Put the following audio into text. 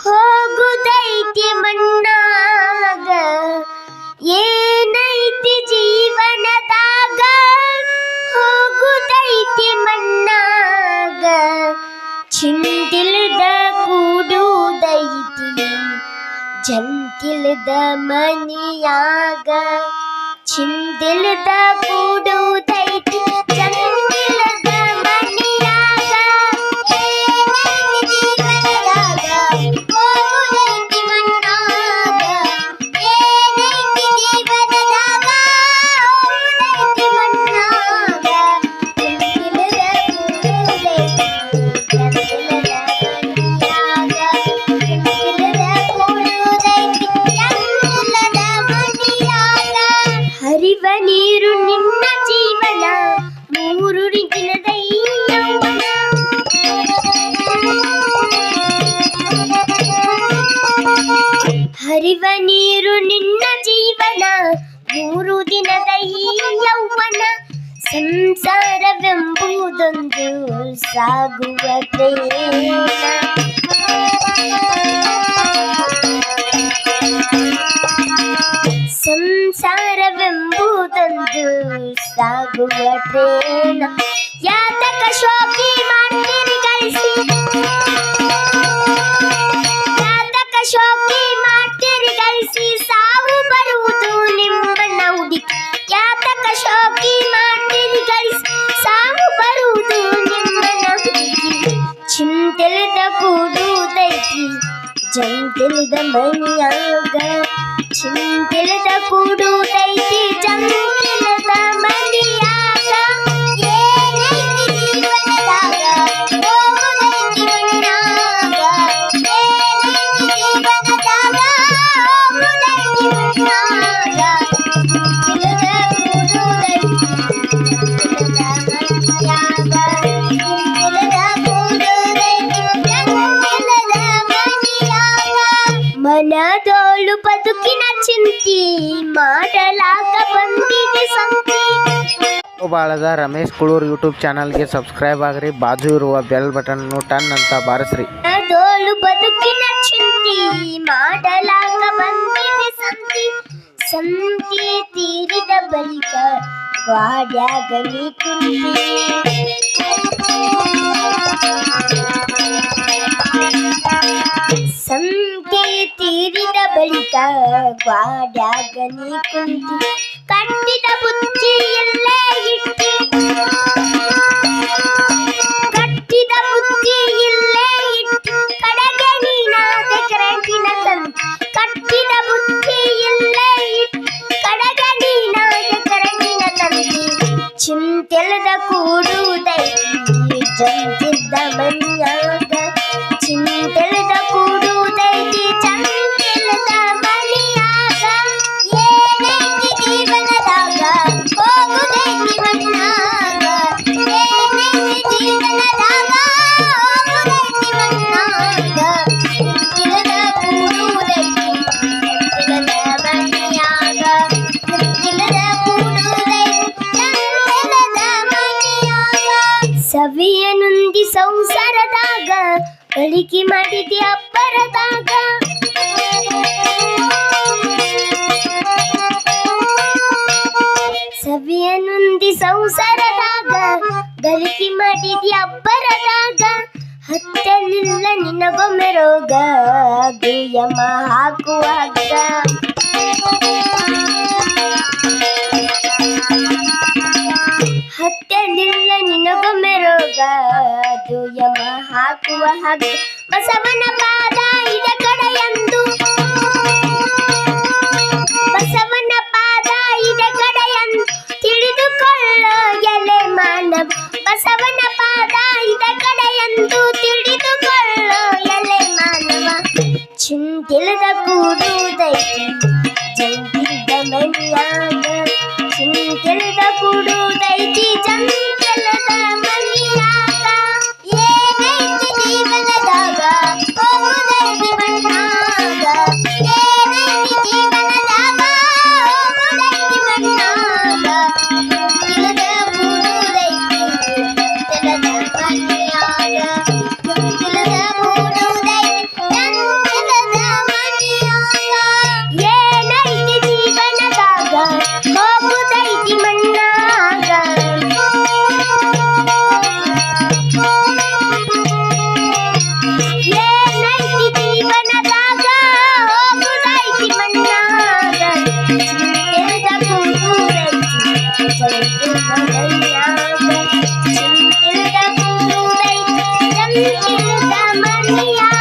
ಹೋಗುದೈತಿ ಮಣ್ಣಾಗ ಏನೈತಿ ಜೀವನದಾಗ ಹೋಗುದೈತಿ ಮಣ್ಣಾಗ ಚಿಂತಿಲ್ದ ಕೂಡುದೈತಿ ಜಂತಿಲ್ದ ಮನಿಯಾಗ ಚಿಂತಿಲ್ದ ಕೂಡುದೈತಿ ಜಂತಿಲ್ದ ಮನಿಯಾಗ ಏನೈತಿ ಜೀವನದಾಗ ಹೋಗುದೈತಿ ಮಣ್ಣಾಗ ಏನೈತಿ ಜೀವನದಾಗ ಹೋಗುದೈತಿ ಮಣ್ಣಾಗ ಚಿಂತಿಲ್ದ ಕೂಡುದೈತಿ ಜಂತಿಲ್ದ ಮನಿಯಾಗ ಚಿಂತಿಲ್ದ ಕೂಡುದೈತಿ ಜಂತಿಲ್ದ ಮನಿಯಾಗ ಹರಿವ ನೀರು ನಿನ್ನ ಜೀವನ ಮೂರು ದಿನದ ಈ ಯೌವನ ಹರಿವ ನೀರು ನಿನ್ನ ಜೀವನ ಮೂರು ದಿನದ ಈ ಯೌವನ ಸಂಸಾರವೆಂಬುದೊಂದು ಸಾಗುವ ಟ್ರೇನ ಸಂಸಾರವೆಂಬುದೊಂದು ಸಾಗುವ ಟ್ರೇನ ಯಾತಕ ಶೋಕಿ ಮಾಡ್ತೀರಿ ಗಳಿಸಿ ಯಾತಕ ಶೋಕಿ ಮಾಡ್ತೀರಿ ಗಳಿಸಿ ಸಾವು ಬರುವುದು ನಿಮ್ಮನ್ನ ಹುಡುಕಿ ಯಾತಕ ಶೋಕಿ ಮಾಡ್ತೀರಿ ಗಳಿಸಿ ಸಾವು ಬರುವುದು ನಿಮ್ಮನ್ನ ಹುಡುಕಿ ಚಿಂತೆಲಿದ ಕೂಡುದೈತಿ ಜಂತಿಲಿದ ಮನಿಯಾಗ ಚಿಂತಿಲ್ದ ಕೂಡುದೈತಿ ಜಂತಿಲ್ದ ಮನಿಯಾಗ ಏನೈತಿ ಜೀವನದಾಗ ಹೋಗುದೈತಿ ಮಣ್ಣಾಗ ಏನೈತಿ ಜೀವನದಾಗ ಹೋಗುದೈತಿ ಮಣ್ಣಾಗ ಚಿಂತಿಲ್ದ ಕೂಡುದೈತಿ ಜಂತಿಲ್ದ ಮನಿಯಾಗ ಚಿಂತಿಲ್ದ ಕೂಡುದೈತಿ ಜಂತಿಲ್ದ ಮನಿಯಾಗ ಮನದೋಳು ಬದುಕಿನ ಚಿಂತಿ ಮಾಡಲಾಕ ಬಂದಿದೆ ಸಂತಿ. ಬಾಳದ ರಮೇಶ್ ಕುಳೂರ್ ಯೂಟ್ಯೂಬ್ ಚಾನಲ್ಗೆ ಸಬ್ಸ್ಕ್ರೈಬ್ ಆಗ್ರಿ, ಬಾಜು ಇರುವ ಬೆಲ್ ಬಟನ್ ಟನ್ ಅಂತ ಬಾರಿಸ್ರಿ. ಮನದೋಳು ಬದುಕಿನ ಚಿಂತಿ ಮಾಡಲಾಕ ಬಂದಿದೆ ಸಂತಿ ಸಂತಿ ತೀರಿದ ಬಳಿಕ ಗ್ವಾಡ್ಯಾಗಲಿ ಕುಂತಿ ಸಂತೆ ತೀರಿದ ಬಳಿಕ ಗ್ವಾಡ್ಯಾಗಲಿ ಕುಂತಿ ಕಟ್ಟಿದ ಬುತ್ತಿ ಎಲ್ಲೇ ಇಟ್ಟು ಕಟ್ಟಿದ ಬುತ್ತಿ ಇಲ್ಲೇ ಇಟ್ಟು ಕಡೆಗೆ ನೀನಾದ ಕರೆಂಟಿನ ತಂತಿ ಕಟ್ಟಿದ ಬುತ್ತಿ ಇಲ್ಲೇ ಇಟ್ಟು ಕಡೆಗೆ ನೀನಾದ ಕರೆಂಟಿನ ತಂತಿ ಚಿಂತೆಲ್ದ ಕೂಡುದೈತಿ ಜಂತಿದ್ದ ಮನಿಯಾಗ ಚಿಂತೆಲ್ದ ಕೂಡುದೈತಿ ಜಂತಿಲ್ದ ಮನಿಯಾಗ ಏನೈತಿ ಜೀವನದಾಗ ಹೋಗುದೈತಿ ಮಣ್ಣಾಗ ಏನೈತಿ ಜೀವನದಾಗ ಹೋಗುದೈತಿ ಮಣ್ಣಾಗ ಚಿಂತೆಲ್ದ ಕೂಡುದೈತಿ ಜಂತಿಲ್ದ ಮನಿಯಾಗ ಚಿಂತೆಲ್ದ ಕೂಡುದೈತಿ ಜಂತಿಲ್ದ ಮನಿಯಾಗ ಸವಿಯ ನುಂದಿ ಸಂಸಾರದಾಗ ಗಳಿಕೆ ಮಾಡಿದೆ ಅಬ್ಬರದಾಗ ಸವಿಯ ನುಂದಿ ಸಂಸಾರದಾಗ ಗಳಿಕೆ ಮಾಡಿದೆ ಅಬ್ಬರದಾಗ ಹತ್ತಲಿಲ್ಲ ನಿನಗೊಮ್ಮೆ ರೋಗ ಗುಯಮ ಹಾಕುವಾಗ ಹತ್ತಲಿಲ್ಲ ನಿನಗೊಮ್ಮೆ ರೋಗ ದುಯಮ ಹಾಕುವ ಹಾಗೆ ಬಸವನ ಪಾದ ಇದ ಕಡೆಯಂದು ಬಸವನ ಪಾದ ಇದ ಕಡೆಯಂದು ತಿಳಿದುಕೊಳ್ಳೋ ಎಲೆ ಮಾನವ ಬಸವನ ಪಾದ ಇದ ಕಡೆಯಂದು ತಿಳಿದುಕೊಳ್ಳೋ ಎಲೆ ಮಾನವ ಚಿಂತಿಲ್ದ ಕೂಡುದೈತಿ ಜಂತಿಲ್ದ ಮನಿಯಾಗ ಚಿಂತಿಲ್ದ ಕೂಡುದೈತಿ ಜಂತಿಲ್ದ ಮನಿಯಾಗ ಏನೈತಿ ಜೀವನದಾಗ ಹೋಗುದೈತಿ ಮಣ್ಣಾಗ ಏನೈತಿ ಜೀವನದಾಗ ಹೋಗುದೈತಿ ಮಣ್ಣಾಗ ಚಿಂತಿಲ್ದ ಕೂಡುದೈತಿ ಜಂತಿಲ್ದ ಮನಿಯಾಗ ಚಿಂತಿಲ್ದ ಕೂಡುದೈತಿ ಮನೆಯಾಗ